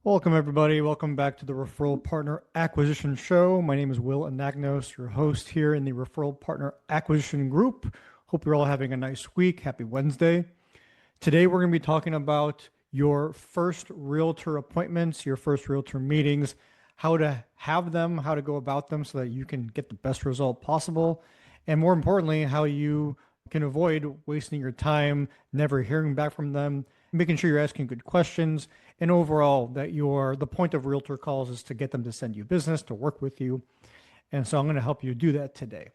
Welcome, everybody. Welcome back to the Referral Partner Acquisition Show. My name is Will Anagnos, your host here in the Referral Partner Acquisition Group. Hope you're all having a nice week. Happy Wednesday. Today, we're going to be talking about your first realtor appointments, your first realtor meetings, how to have them, how to go about them so that you can get the best result possible, and more importantly, how you can avoid wasting your time, never hearing back from them, making sure you're asking good questions, and overall that the point of realtor calls is to get them to send you business, to work with you. And so I'm going to help you do that today.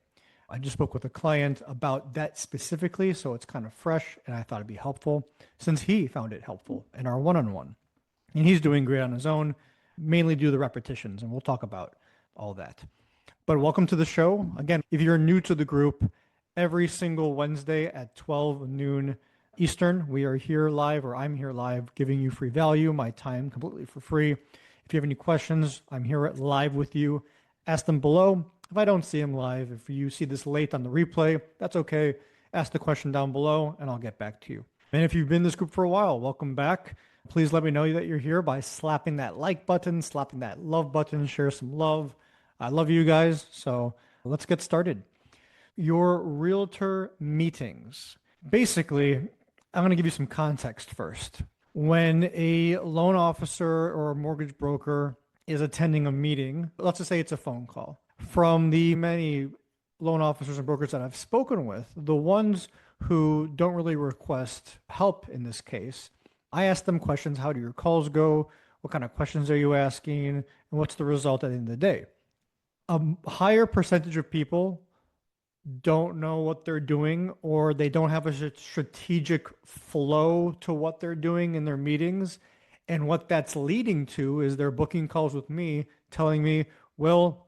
I just spoke with a client about that specifically, so it's kind of fresh, and I thought it'd be helpful since he found it helpful in our one-on-one. And he's doing great on his own, mainly due to the repetitions, and we'll talk about all that. But welcome to the show. Again, if you're new to the group, every single Wednesday at 12 noon Eastern, we are here live, or I'm here live, giving you free value, my time completely for free. If you have any questions, I'm here live with you. Ask them below. If I don't see them live, if you see this late on the replay, that's okay. Ask the question down below, and I'll get back to you. And if you've been in this group for a while, welcome back. Please let me know that you're here by slapping that like button, slapping that love button, share some love. I love you guys, so let's get started. Your realtor meetings. Basically, I'm going to give you some context first. When a loan officer or a mortgage broker is attending a meeting, let's just say it's a phone call. From the many loan officers and brokers that I've spoken with, the ones who don't really request help in this case, I ask them questions. How do your calls go? What kind of questions are you asking? And what's the result at the end of the day? A higher percentage of people don't know what they're doing, or they don't have a strategic flow to what they're doing in their meetings. And what that's leading to is they're booking calls with me telling me, well,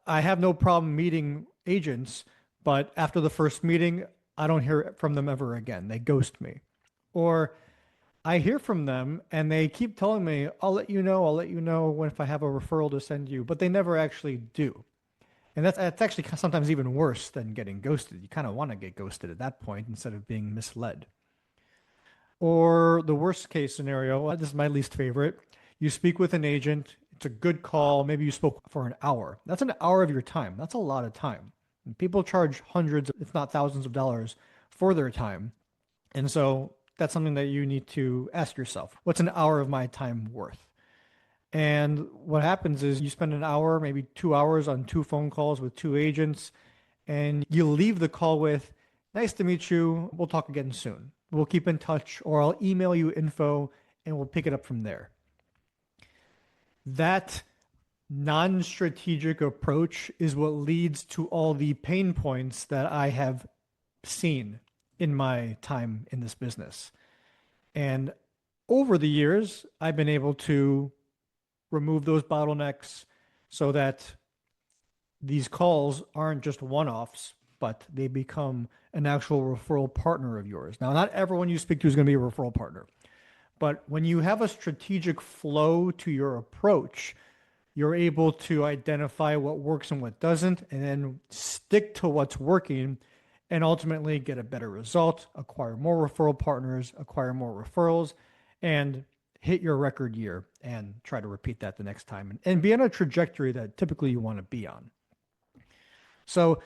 I have no problem meeting agents, but after the first meeting, I don't hear from them ever again. They ghost me. Or I hear from them and they keep telling me, I'll let you know when if I have a referral to send you, but they never actually do. And that's actually sometimes even worse than getting ghosted. You kind of want to get ghosted at that point instead of being misled. Or the worst case scenario, this is my least favorite. You speak with an agent. It's a good call. Maybe you spoke for an hour. That's an hour of your time. That's a lot of time. And people charge hundreds, if not thousands of dollars for their time. And so that's something that you need to ask yourself. What's an hour of my time worth? And what happens is you spend an hour, maybe 2 hours on 2 phone calls with 2 agents, and you leave the call with, nice to meet you. We'll talk again soon. We'll keep in touch, or I'll email you info and we'll pick it up from there. That non-strategic approach is what leads to all the pain points that I have seen in my time in this business. And over the years, I've been able to remove those bottlenecks so that these calls aren't just one-offs, but they become an actual referral partner of yours. Now, not everyone you speak to is going to be a referral partner, but when you have a strategic flow to your approach, you're able to identify what works and what doesn't, and then stick to what's working and ultimately get a better result, acquire more referral partners, acquire more referrals, and hit your record year and try to repeat that the next time and be on a trajectory that typically you want to be on. So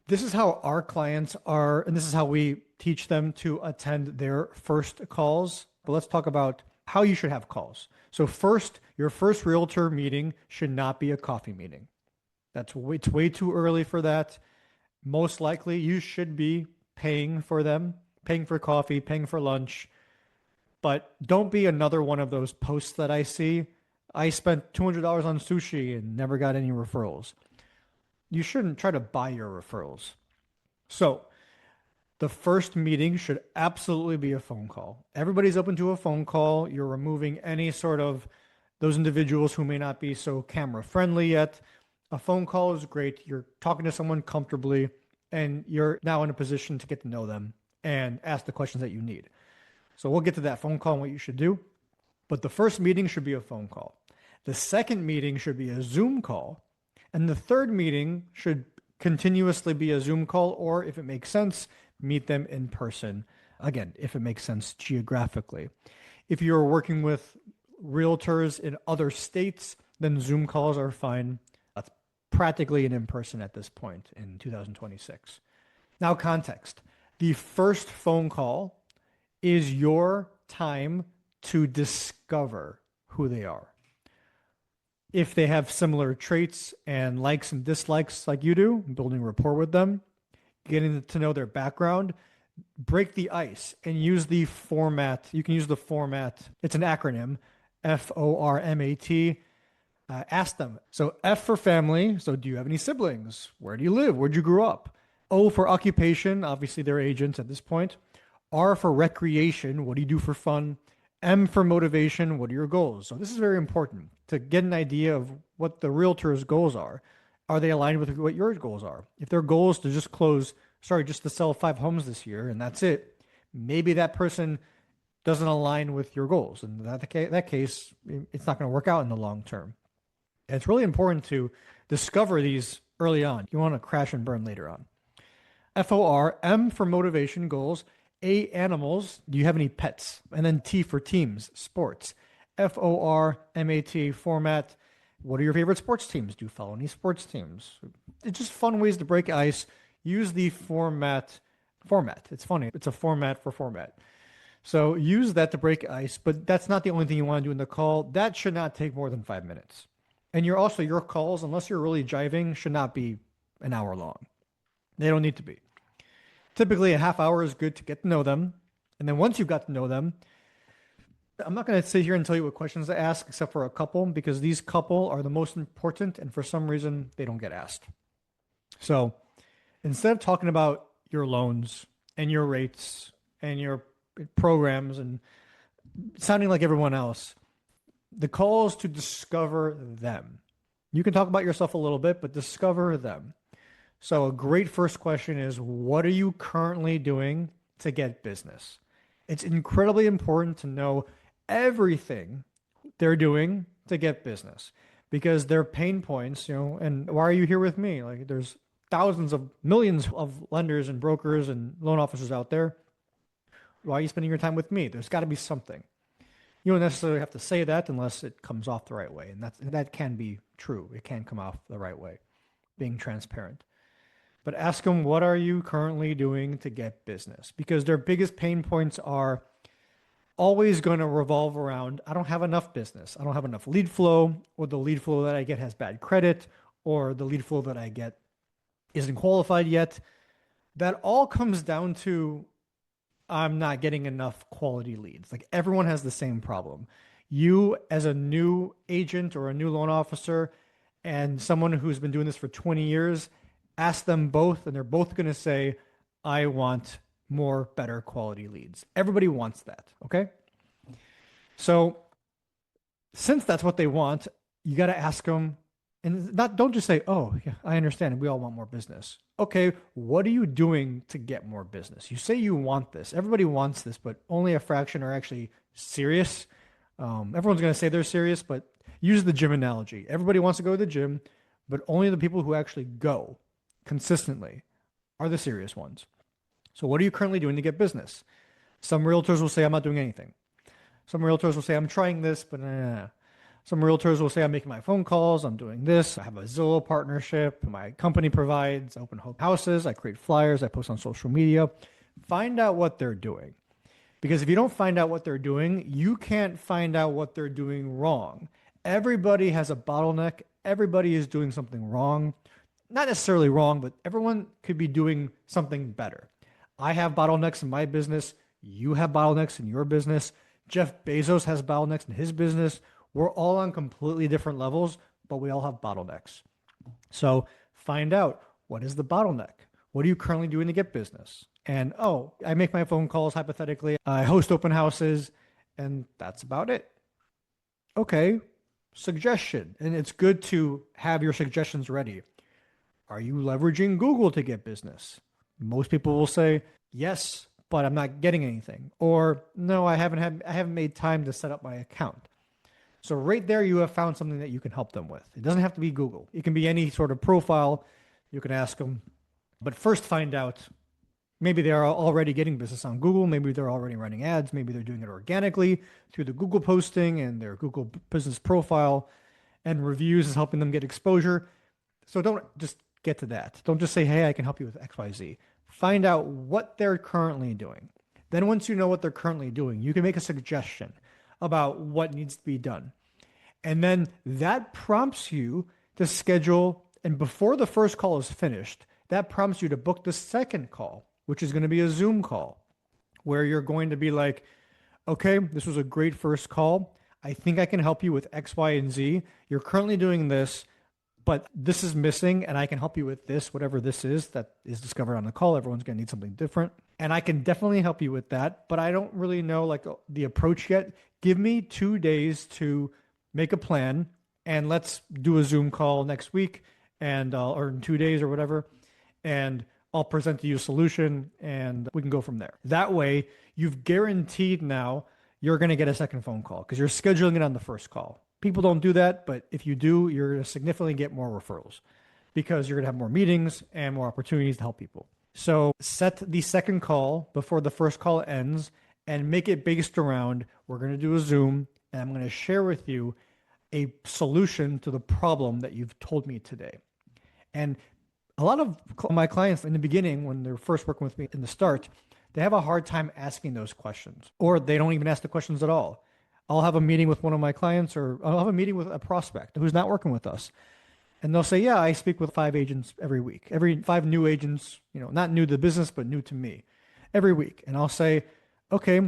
this is how our clients are, and this is how we teach them to attend their first calls. But let's talk about how you should have calls. So first, your first realtor meeting should not be a coffee meeting. It's way too early for that. Most likely you should be paying for them, paying for coffee, paying for lunch. But don't be another one of those posts that I see. I spent $200 on sushi and never got any referrals. You shouldn't try to buy your referrals. So the first meeting should absolutely be a phone call. Everybody's open to a phone call. You're removing any sort of those individuals who may not be so camera friendly yet. A phone call is great. You're talking to someone comfortably, and you're now in a position to get to know them and ask the questions that you need. So we'll get to that phone call and what you should do. But the first meeting should be a phone call. The second meeting should be a Zoom call. And the third meeting should continuously be a Zoom call, or if it makes sense, meet them in person. Again, if it makes sense geographically. If you're working with realtors in other states, then Zoom calls are fine. That's practically an in-person at this point in 2026. Now, context. The first phone call is your time to discover who they are. If they have similar traits and likes and dislikes like you do, building rapport with them, getting to know their background, break the ice and use the format. You can use the format. It's an acronym, FORMAT. Ask them. So F for family. So do you have any siblings? Where do you live? Where'd you grow up? O for occupation. Obviously, they're agents at this point. R for recreation. What do you do for fun? M for motivation. What are your goals? So this is very important to get an idea of what the realtor's goals are. Are they aligned with what your goals are? If their goal is to just to sell 5 homes this year and that's it, maybe that person doesn't align with your goals. And that case, it's not going to work out in the long term. And it's really important to discover these early on. You want to crash and burn later on. FOR, M for motivation goals, A, animals. Do you have any pets? And then T for teams, sports. FORMAT, format. What are your favorite sports teams? Do you follow any sports teams? It's just fun ways to break ice. Use the format. It's funny. It's a format for format. So use that to break ice, but that's not the only thing you want to do in the call. That should not take more than 5 minutes. And your calls, unless you're really jiving, should not be an hour long. They don't need to be. Typically, a half hour is good to get to know them. And then once you've got to know them, I'm not going to sit here and tell you what questions to ask, except for a couple, because these couple are the most important, and for some reason, they don't get asked. So instead of talking about your loans and your rates and your programs and sounding like everyone else, the call is to discover them. You can talk about yourself a little bit, but discover them. So a great first question is, what are you currently doing to get business? It's incredibly important to know everything they're doing to get business because their pain points, and why are you here with me? Like there's thousands of millions of lenders and brokers and loan officers out there. Why are you spending your time with me? There's got to be something. You don't necessarily have to say that unless it comes off the right way. And that can be true. It can come off the right way, being transparent. But ask them, what are you currently doing to get business? Because their biggest pain points are always going to revolve around, I don't have enough business. I don't have enough lead flow, or the lead flow that I get has bad credit, or the lead flow that I get isn't qualified yet. That all comes down to I'm not getting enough quality leads. Like everyone has the same problem. You, as a new agent or a new loan officer, and someone who's been doing this for 20 years, ask them both, and they're both going to say, I want more better quality leads. Everybody wants that. Okay. So since that's what they want, you got to ask them and don't just say, oh, yeah, I understand. We all want more business. Okay. What are you doing to get more business? You say you want this. Everybody wants this, but only a fraction are actually serious. Everyone's going to say they're serious, but use the gym analogy. Everybody wants to go to the gym, but only the people who actually go consistently are the serious ones. So what are you currently doing to get business? Some realtors will say, I'm not doing anything. Some realtors will say, I'm trying this, but Some realtors will say, I'm making my phone calls, I'm doing this, I have a Zillow partnership, my company provides open houses, I create flyers, I post on social media. Find out what they're doing. Because if you don't find out what they're doing, you can't find out what they're doing wrong. Everybody has a bottleneck. Everybody is doing something wrong. Not necessarily wrong, but everyone could be doing something better. I have bottlenecks in my business. You have bottlenecks in your business. Jeff Bezos has bottlenecks in his business. We're all on completely different levels, but we all have bottlenecks. So find out, what is the bottleneck? What are you currently doing to get business? And, oh, I make my phone calls hypothetically. I host open houses, and that's about it. Okay, suggestion. And it's good to have your suggestions ready. Are you leveraging Google to get business? Most people will say, yes, but I'm not getting anything. Or, no, I haven't made time to set up my account. So right there, you have found something that you can help them with. It doesn't have to be Google. It can be any sort of profile. You can ask them. But first find out Maybe they are already getting business on Google. Maybe they're already running ads. Maybe they're doing it organically through the Google posting and their Google business profile, and reviews is helping them get exposure. So don't just get to that. Don't just say, hey, I can help you with XYZ. Find out what they're currently doing. Then once you know what they're currently doing, you can make a suggestion about what needs to be done. And then that prompts you to schedule, and before the first call is finished, that prompts you to book the second call, which is going to be a Zoom call, where you're going to be like, okay, this was a great first call. I think I can help you with X, Y, and Z. You're currently doing this, but this is missing, and I can help you with this, whatever this is that is discovered on the call. Everyone's going to need something different. And I can definitely help you with that, but I don't really know like the approach yet. Give me 2 days to make a plan, and let's do a Zoom call next week and or in 2 days or whatever. And I'll present to you a solution and we can go from there. That way, you've guaranteed now you're going to get a second phone call because you're scheduling it on the first call. People don't do that, but if you do, you're going to significantly get more referrals because you're going to have more meetings and more opportunities to help people. So set the second call before the first call ends and make it based around, we're going to do a Zoom and I'm going to share with you a solution to the problem that you've told me today. And a lot of my clients in the beginning, when they're first working with me in the start, they have a hard time asking those questions, or they don't even ask the questions at all. I'll have a meeting with one of my clients, or I'll have a meeting with a prospect who's not working with us. And they'll say, yeah, I speak with 5 agents every week, every 5 new agents, not new to the business, but new to me every week. And I'll say, okay,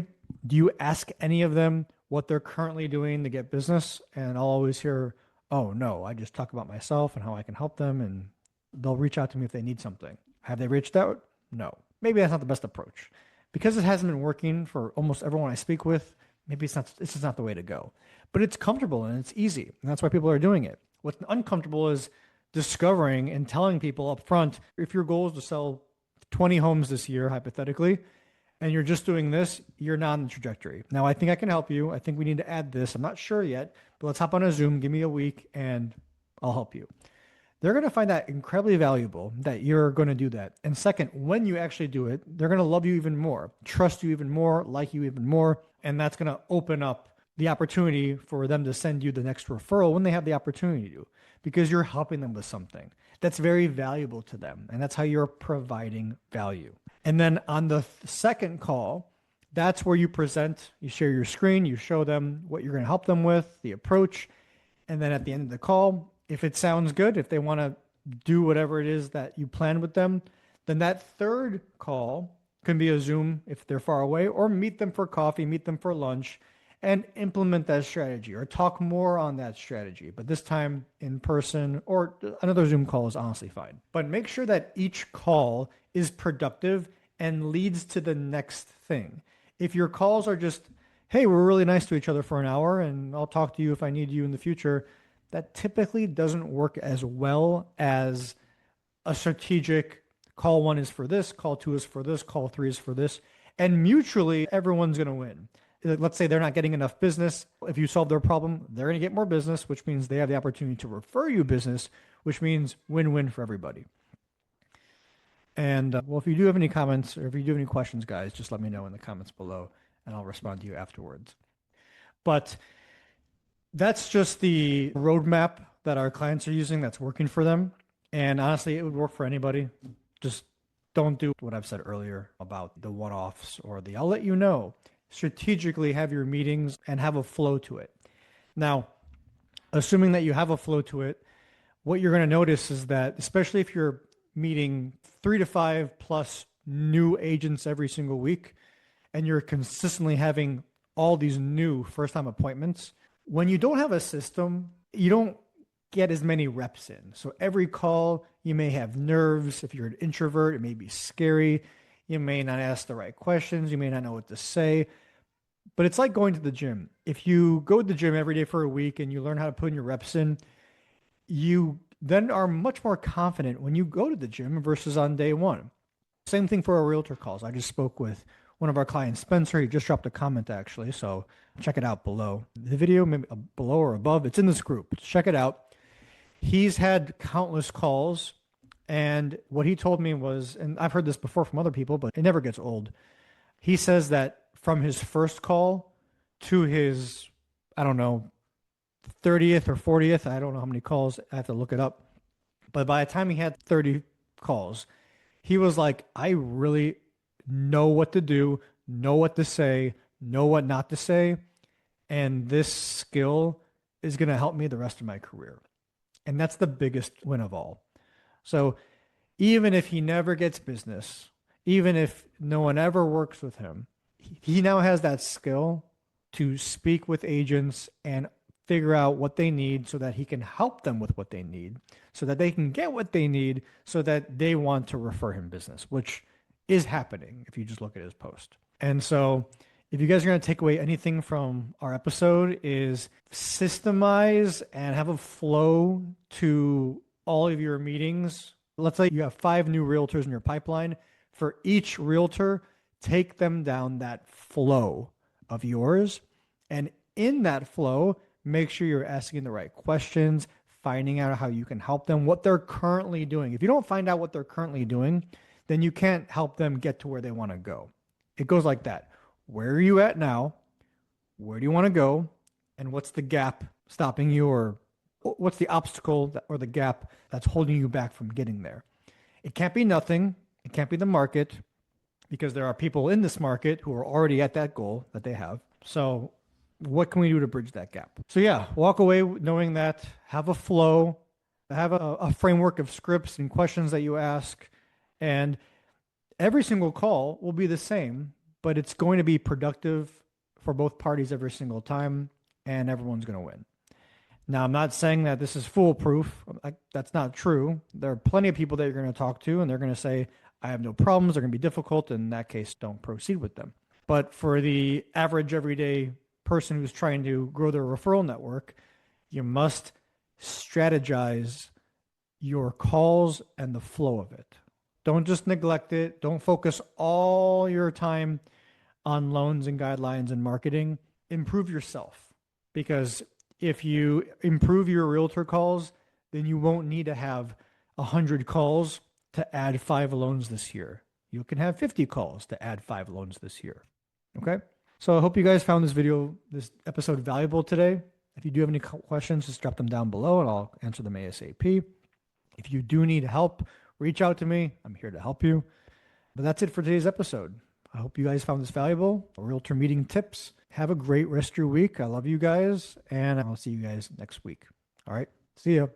do you ask any of them what they're currently doing to get business? And I'll always hear, oh, no, I just talk about myself and how I can help them. And they'll reach out to me if they need something. Have they reached out? No. Maybe that's not the best approach. Because it hasn't been working for almost everyone I speak with, maybe it's just not the way to go. But it's comfortable and it's easy. And that's why people are doing it. What's uncomfortable is discovering and telling people up front, if your goal is to sell 20 homes this year, hypothetically, and you're just doing this, you're not on the trajectory. Now, I think I can help you. I think we need to add this. I'm not sure yet, but let's hop on a Zoom. Give me a week and I'll help you. They're going to find that incredibly valuable that you're going to do that. And second, when you actually do it, they're going to love you even more, trust you even more, like you even more. And that's going to open up the opportunity for them to send you the next referral when they have the opportunity to, because you're helping them with something that's very valuable to them. And that's how you're providing value. And then on the second call, that's where you present, you share your screen, you show them what you're going to help them with, the approach. And then at the end of the call, if it sounds good, if they want to do whatever it is that you planned with them, then that third call can be a Zoom if they're far away, or meet them for coffee, meet them for lunch, and implement that strategy or talk more on that strategy. But this time in person, or another Zoom call is honestly fine. But make sure that each call is productive and leads to the next thing. If your calls are just, hey, we're really nice to each other for an hour and I'll talk to you if I need you in the future, that typically doesn't work as well as a strategic call 1 is for this, call 2 is for this, call 3 is for this. And mutually, everyone's going to win. Let's say they're not getting enough business. If you solve their problem, they're going to get more business, which means they have the opportunity to refer you business, which means win-win for everybody. And well, if you do have any comments or if you do have any questions, guys, just let me know in the comments below and I'll respond to you afterwards. But that's just the roadmap that our clients are using that's working for them. And honestly, it would work for anybody. Just don't do what I've said earlier about the one-offs or I'll let you know. Strategically have your meetings and have a flow to it. Now, assuming that you have a flow to it, what you're going to notice is that, especially if you're meeting 3 to 5 plus new agents every single week, and you're consistently having all these new first-time appointments, when you don't have a system, you don't get as many reps in. So every call, you may have nerves. If you're an introvert, it may be scary. You may not ask the right questions. You may not know what to say. But it's like going to the gym. If you go to the gym every day for a week and you learn how to put in your reps in, you then are much more confident when you go to the gym versus on day one. Same thing for our realtor calls. I just spoke with one of our clients, Spencer. He just dropped a comment actually, so check it out below. The video, maybe below or above, it's in this group. Check it out. He's had countless calls And what he told me was, and I've heard this before from other people, but it never gets old. He says that from his first call to his, I don't know, 30th or 40th, I don't know how many calls, I have to look it up. But by the time he had 30 calls, he was like, I really know what to do, know what to say, know what not to say. And this skill is going to help me the rest of my career. And that's the biggest win of all. So even if he never gets business, even if no one ever works with him, he now has that skill to speak with agents and figure out what they need so that he can help them with what they need, so that they can get what they need, so that they want to refer him business, which is happening if you just look at his post. And so if you guys are going to take away anything from our episode is systemize and have a flow to all of your meetings. Let's say you have 5 new realtors in your pipeline. For each realtor, take them down that flow of yours. And in that flow, make sure you're asking the right questions, finding out how you can help them, what they're currently doing. If you don't find out what they're currently doing, then you can't help them get to where they want to go. It goes like that. Where are you at now? Where do you want to go? And what's the gap stopping you, or what's the obstacle or the gap that's holding you back from getting there? It can't be nothing. It can't be the market, because there are people in this market who are already at that goal that they have. So what can we do to bridge that gap? So yeah, walk away knowing that, have a flow, have a framework of scripts and questions that you ask. And every single call will be the same, but it's going to be productive for both parties every single time, and everyone's going to win. Now, I'm not saying that this is foolproof. That's not true. There are plenty of people that you're going to talk to, and they're going to say, I have no problems. They're going to be difficult. In that case, don't proceed with them. But for the average everyday person who's trying to grow their referral network, you must strategize your calls and the flow of it. Don't just neglect it. Don't focus all your time on loans and guidelines and marketing. Improve yourself, because if you improve your realtor calls, then you won't need to have 100 calls to add 5 loans this year. You can have 50 calls to add 5 loans this year. Okay? So I hope you guys found this episode valuable today. If you do have any questions, just drop them down below and I'll answer them ASAP. If you do need help, reach out to me. I'm here to help you. But that's it for today's episode. I hope you guys found this valuable. Realtor meeting tips. Have a great rest of your week. I love you guys, and I'll see you guys next week. All right. See ya.